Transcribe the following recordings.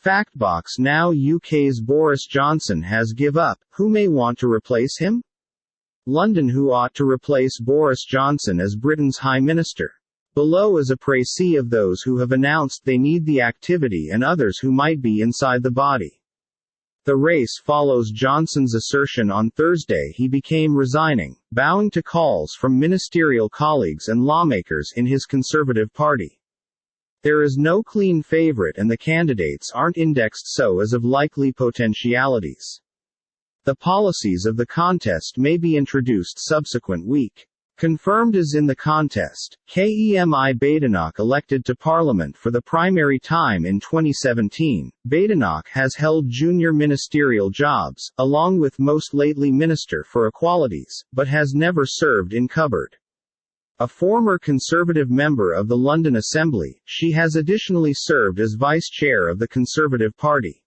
Factbox now UK's Boris Johnson has give up, who may want to replace him? London who ought to replace Boris Johnson as Britain's High Minister. Below is a précis of those who have announced they need the activity and others who might be inside the body. The race follows Johnson's assertion on Thursday he became resigning, bowing to calls from ministerial colleagues and lawmakers in his Conservative Party. There is no clean favourite and the candidates aren't indexed so as of likely potentialities. The policies of the contest may be introduced subsequent week. Confirmed as in the contest, Kemi Badenoch elected to Parliament for the primary time in 2017. Badenoch has held junior ministerial jobs, along with most lately Minister for Equalities, but has never served in cupboard. A former Conservative member of the London Assembly, she has additionally served as Vice Chair of the Conservative Party.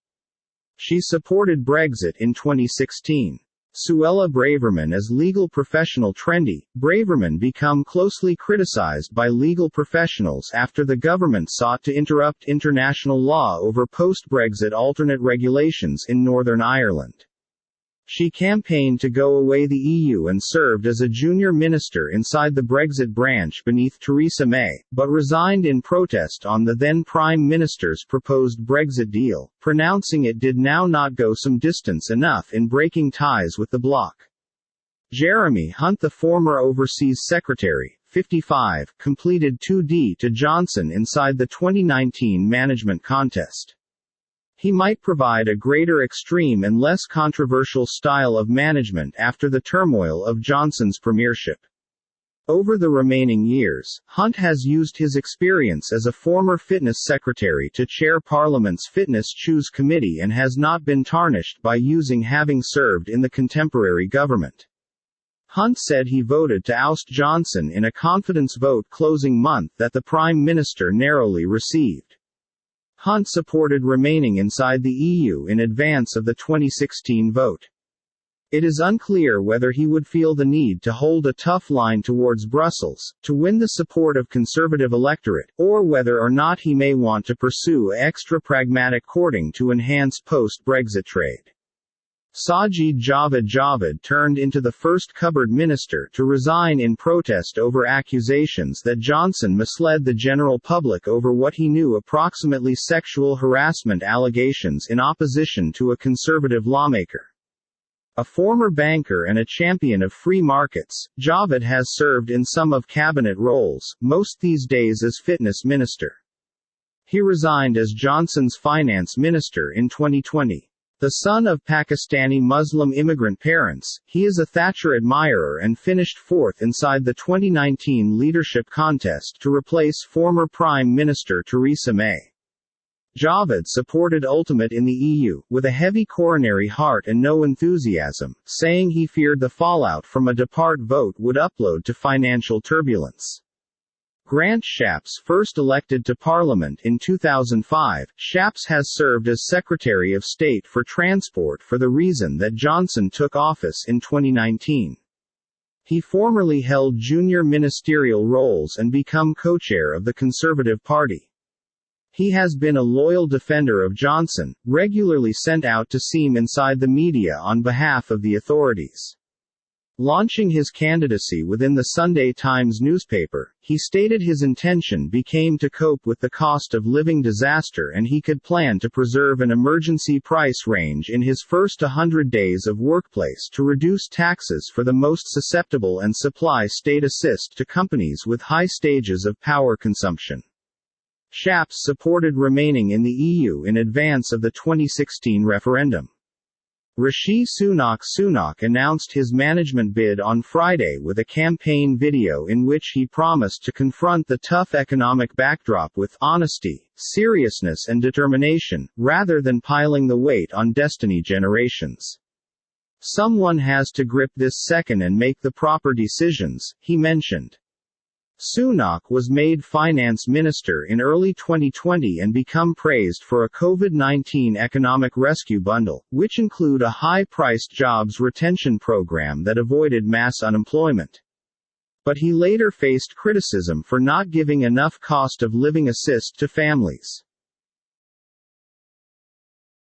She supported Brexit in 2016. Suella Braverman as legal professional trendy. Braverman become closely criticised by legal professionals after the government sought to interrupt international law over post-Brexit alternate regulations in Northern Ireland. She campaigned to go away the EU and served as a junior minister inside the Brexit branch beneath Theresa May, but resigned in protest on the then Prime Minister's proposed Brexit deal, pronouncing it did now not go some distance enough in breaking ties with the bloc. Jeremy Hunt, the former Overseas Secretary, 55, completed 2D to Johnson inside the 2019 management contest. He might provide a greater extreme and less controversial style of management after the turmoil of Johnson's premiership. Over the remaining years, Hunt has used his experience as a former fitness secretary to chair Parliament's Fitness Choose Committee and has not been tarnished by having served in the contemporary government. Hunt said he voted to oust Johnson in a confidence vote closing month that the Prime Minister narrowly received. Hunt supported remaining inside the EU in advance of the 2016 vote. It is unclear whether he would feel the need to hold a tough line towards Brussels, to win the support of Conservative electorate, or whether or not he may want to pursue extra pragmatic courting to enhance post-Brexit trade. Sajid Javed turned into the first cupboard minister to resign in protest over accusations that Johnson misled the general public over what he knew approximately sexual harassment allegations in opposition to a Conservative lawmaker. A former banker and a champion of free markets, Javed has served in some of cabinet roles, most these days as fitness minister. He resigned as Johnson's finance minister in 2020. The son of Pakistani Muslim immigrant parents, he is a Thatcher admirer and finished fourth inside the 2019 leadership contest to replace former Prime Minister Theresa May. Javed supported ultimate in the EU, with a heavy coronary heart and no enthusiasm, saying he feared the fallout from a depart vote would upload to financial turbulence. Grant Shapps, first elected to Parliament in 2005, Shapps has served as Secretary of State for Transport for the reason that Johnson took office in 2019. He formerly held junior ministerial roles and became co-chair of the Conservative Party. He has been a loyal defender of Johnson, regularly sent out to seem inside the media on behalf of the authorities. Launching his candidacy within the Sunday Times newspaper, he stated his intention became to cope with the cost of living disaster and he could plan to preserve an emergency price range in his first 100 days of workplace to reduce taxes for the most susceptible and supply state assist to companies with high stages of power consumption. Shapps supported remaining in the EU in advance of the 2016 referendum. Rishi Sunak announced his management bid on Friday with a campaign video in which he promised to confront the tough economic backdrop with honesty, seriousness and determination, rather than piling the weight on destiny generations. Someone has to grip this second and make the proper decisions, he mentioned. Sunak was made finance minister in early 2020 and become praised for a COVID-19 economic rescue bundle, which include a high-priced jobs retention program that avoided mass unemployment. But he later faced criticism for not giving enough cost of living assist to families.